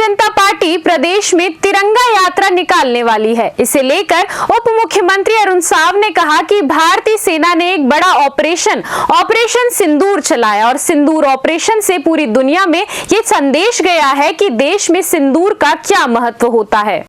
जनता party प्रदेश में तिरंगा यात्रा निकालने वाली है। इसे लेकर उप मुख्यमंत्री अरुण साव ने कहा कि भारतीय सेना ने एक बड़ा ऑपरेशन सिंदूर चलाया और सिंदूर ऑपरेशन से पूरी दुनिया में ये संदेश गया है कि देश में सिंदूर का क्या महत्व होता है।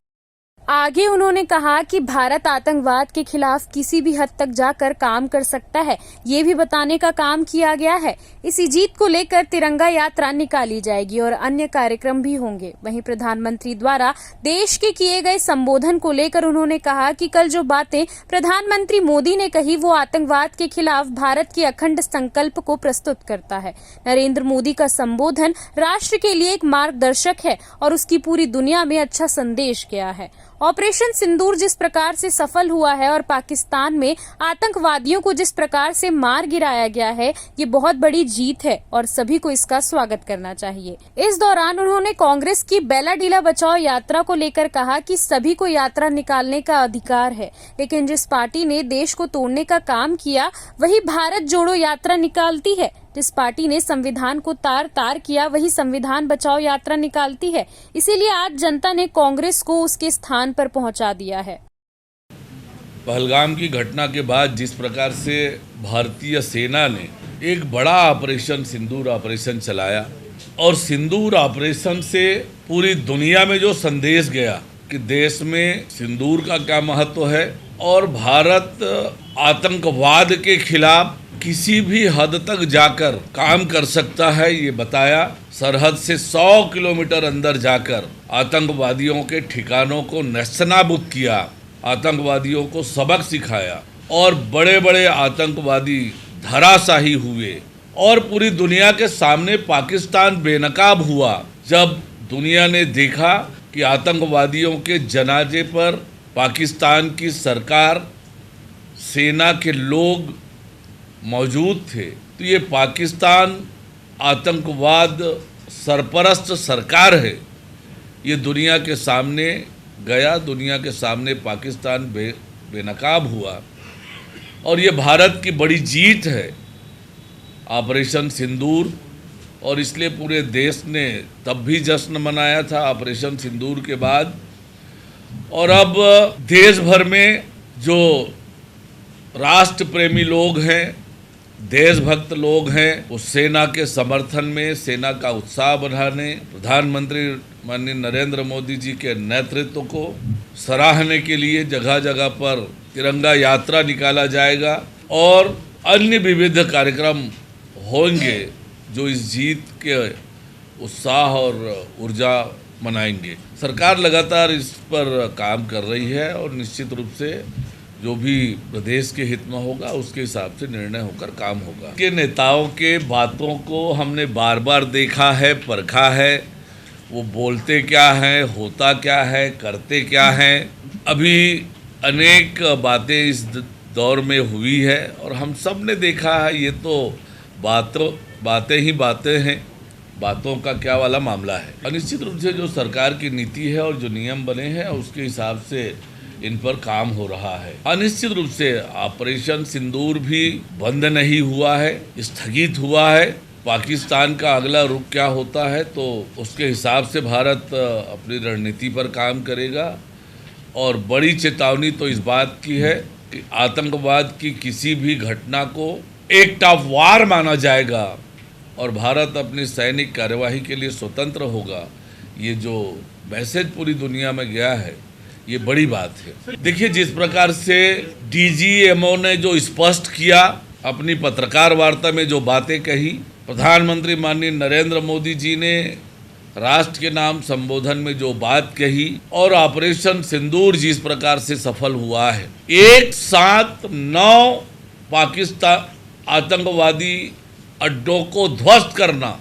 आगे उन्होंने कहा कि भारत आतंकवाद के खिलाफ किसी भी हद तक जाकर काम कर सकता है, ये भी बताने का काम किया गया है। इसी जीत को लेकर तिरंगा यात्रा निकाली जाएगी और अन्य कार्यक्रम भी होंगे। वहीं प्रधानमंत्री द्वारा देश के किए गए संबोधन को लेकर उन्होंने कहा कि कल जो बातें प्रधानमंत्री मोदी ने कही वो आतंकवाद के खिलाफ भारत के अखंड संकल्प को प्रस्तुत करता है। नरेंद्र मोदी का संबोधन राष्ट्र के लिए एक मार्गदर्शक है और उसकी पूरी दुनिया में अच्छा संदेश गया है। ऑपरेशन सिंदूर जिस प्रकार से सफल हुआ है और पाकिस्तान में आतंकवादियों को जिस प्रकार से मार गिराया गया है, ये बहुत बड़ी जीत है और सभी को इसका स्वागत करना चाहिए। इस दौरान उन्होंने कांग्रेस की बेला डीला बचाओ यात्रा को लेकर कहा कि सभी को यात्रा निकालने का अधिकार है, लेकिन जिस पार्टी ने देश को तोड़ने का काम किया वही भारत जोड़ो यात्रा निकालती है। जिस पार्टी ने संविधान को तार-तार किया वही संविधान बचाओ यात्रा निकालती है। इसीलिए आज जनता ने कांग्रेस को उसके स्थान पर पहुंचा दिया है। पहलगाम की घटना के बाद जिस प्रकार से भारतीय सेना ने एक बड़ा ऑपरेशन सिंदूर ऑपरेशन चलाया और सिंदूर ऑपरेशन से पूरी दुनिया में जो संदेश गया कि देश में सिंदूर का क्या महत्व है और भारत आतंकवाद के खिलाफ किसी भी हद तक जाकर काम कर सकता है, ये बताया। सरहद से 100 किलोमीटर अंदर जाकर आतंकवादियों के ठिकानों को नेस्तनाबूद किया, आतंकवादियों को सबक सिखाया और बड़े बड़े आतंकवादी धराशाही हुए और पूरी दुनिया के सामने पाकिस्तान बेनकाब हुआ जब दुनिया ने देखा कि आतंकवादियों के जनाजे पर पाकिस्तान की सरकार, सेना के लोग मौजूद थे। तो ये पाकिस्तान आतंकवाद सरपरस्त सरकार है, ये दुनिया के सामने गया, दुनिया के सामने पाकिस्तान बेनकाब हुआ और ये भारत की बड़ी जीत है ऑपरेशन सिंदूर। और इसलिए पूरे देश ने तब भी जश्न मनाया था ऑपरेशन सिंदूर के बाद। और अब देश भर में जो राष्ट्र प्रेमी लोग हैं, देशभक्त लोग हैं, उस सेना के समर्थन में, सेना का उत्साह बढ़ाने, प्रधानमंत्री माननीय नरेंद्र मोदी जी के नेतृत्व को सराहने के लिए जगह जगह पर तिरंगा यात्रा निकाला जाएगा और अन्य विविध कार्यक्रम होंगे जो इस जीत के उत्साह और ऊर्जा मनाएंगे। सरकार लगातार इस पर काम कर रही है और निश्चित रूप से जो भी प्रदेश के हित में होगा उसके हिसाब से निर्णय होकर काम होगा। के नेताओं के बातों को हमने बार बार देखा है, परखा है, वो बोलते क्या हैं, होता क्या है, करते क्या हैं। अभी अनेक बातें इस दौर में हुई है और हम सब ने देखा है, ये तो बातें ही बातें हैं, बातों का क्या वाला मामला है। अनिश्चित रूप से जो सरकार की नीति है और जो नियम बने हैं उसके हिसाब से इन पर काम हो रहा है। अनिश्चित रूप से ऑपरेशन सिंदूर भी बंद नहीं हुआ है, स्थगित हुआ है। पाकिस्तान का अगला रुख क्या होता है तो उसके हिसाब से भारत अपनी रणनीति पर काम करेगा। और बड़ी चेतावनी तो इस बात की है कि आतंकवाद की किसी भी घटना को एक्ट ऑफ वार माना जाएगा और भारत अपनी सैनिक कार्यवाही के लिए स्वतंत्र होगा। ये जो मैसेज पूरी दुनिया में गया है ये बड़ी बात है। देखिए, जिस प्रकार से डीजीएमओ ने जो स्पष्ट किया, अपनी पत्रकार वार्ता में जो बातें कही, प्रधानमंत्री माननीय नरेंद्र मोदी जी ने राष्ट्र के नाम संबोधन में जो बात कही और ऑपरेशन सिंदूर जिस प्रकार से सफल हुआ है, एक साथ 9 पाकिस्तान आतंकवादी अड्डों को ध्वस्त करना,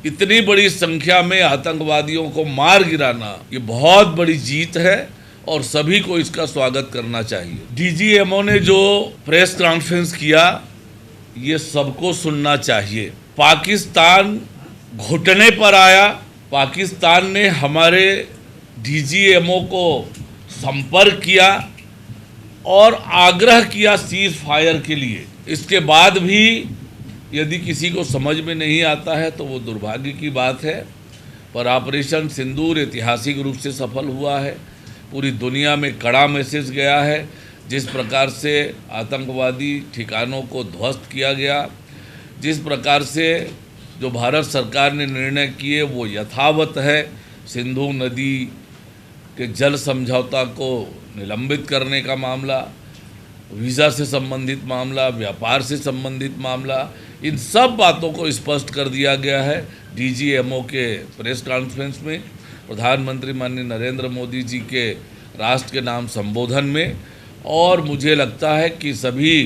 इतनी बड़ी संख्या में आतंकवादियों को मार गिराना, ये बहुत बड़ी जीत है और सभी को इसका स्वागत करना चाहिए। डीजीएमओ ने जो प्रेस कॉन्फ्रेंस किया ये सबको सुनना चाहिए। पाकिस्तान घुटने पर आया, पाकिस्तान ने हमारे डीजीएमओ को संपर्क किया और आग्रह किया सीज फायर के लिए। इसके बाद भी यदि किसी को समझ में नहीं आता है तो वो दुर्भाग्य की बात है। पर ऑपरेशन सिंदूर ऐतिहासिक रूप से सफल हुआ है। पूरी दुनिया में कड़ा मैसेज गया है। जिस प्रकार से आतंकवादी ठिकानों को ध्वस्त किया गया, जिस प्रकार से जो भारत सरकार ने निर्णय किए वो यथावत है। सिंधु नदी के जल समझौता को निलंबित करने का मामला, वीज़ा से संबंधित मामला, व्यापार से संबंधित मामला, इन सब बातों को स्पष्ट कर दिया गया है DGMO के प्रेस कॉन्फ्रेंस में, प्रधानमंत्री माननीय नरेंद्र मोदी जी के राष्ट्र के नाम संबोधन में। और मुझे लगता है कि सभी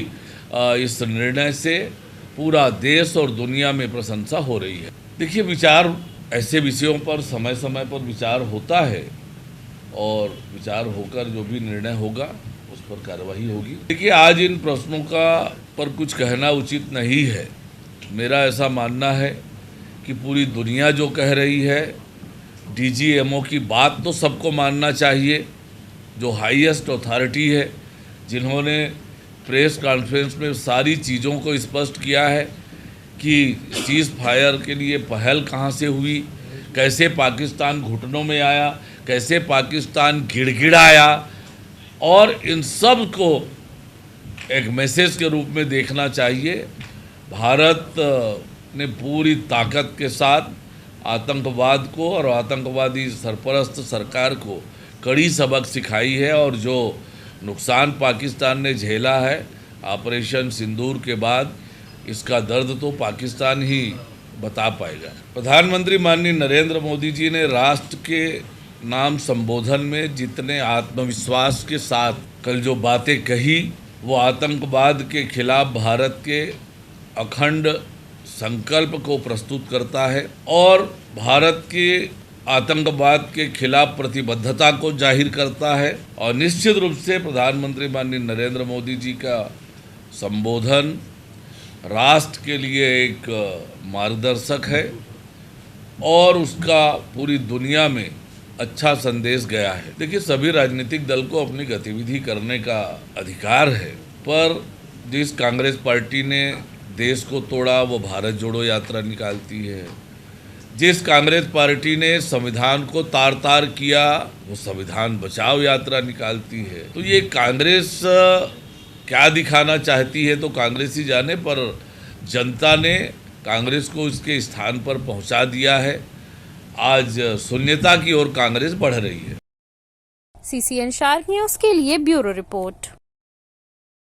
इस निर्णय से पूरा देश और दुनिया में प्रशंसा हो रही है। देखिए, विचार ऐसे विषयों पर समय समय पर विचार होता है और विचार होकर जो भी निर्णय होगा उस पर कार्रवाई होगी। देखिए, आज इन प्रश्नों का पर कुछ कहना उचित नहीं है। मेरा ऐसा मानना है कि पूरी दुनिया जो कह रही है, DGMO की बात तो सबको मानना चाहिए। जो हाईएस्ट अथॉरिटी है, जिन्होंने प्रेस कॉन्फ्रेंस में सारी चीज़ों को स्पष्ट किया है कि सीज़ फायर के लिए पहल कहाँ से हुई, कैसे पाकिस्तान घुटनों में आया, कैसे पाकिस्तान गिड़गिड़ाया, और इन सब को एक मैसेज के रूप में देखना चाहिए। भारत ने पूरी ताकत के साथ आतंकवाद को और आतंकवादी सरपरस्त सरकार को कड़ी सबक सिखाई है, और जो नुकसान पाकिस्तान ने झेला है ऑपरेशन सिंदूर के बाद, इसका दर्द तो पाकिस्तान ही बता पाएगा। प्रधानमंत्री माननीय नरेंद्र मोदी जी ने राष्ट्र के नाम संबोधन में जितने आत्मविश्वास के साथ कल जो बातें कही, वो आतंकवाद के खिलाफ भारत के अखंड संकल्प को प्रस्तुत करता है और भारत के आतंकवाद के खिलाफ प्रतिबद्धता को जाहिर करता है। और निश्चित रूप से प्रधानमंत्री माननीय नरेंद्र मोदी जी का संबोधन राष्ट्र के लिए एक मार्गदर्शक है और उसका पूरी दुनिया में अच्छा संदेश गया है। देखिए, सभी राजनीतिक दल को अपनी गतिविधि करने का अधिकार है, पर जिस कांग्रेस पार्टी ने देश को तोड़ा वो भारत जोड़ो यात्रा निकालती है। जिस कांग्रेस पार्टी ने संविधान को तार तार किया वो संविधान बचाओ यात्रा निकालती है। तो ये कांग्रेस क्या दिखाना चाहती है तो कांग्रेस ही जाने, पर जनता ने कांग्रेस को इसके स्थान पर पहुंचा दिया है। आज शून्यता की ओर कांग्रेस बढ़ रही है। CCN शार्क न्यूज़ के लिए ब्यूरो रिपोर्ट।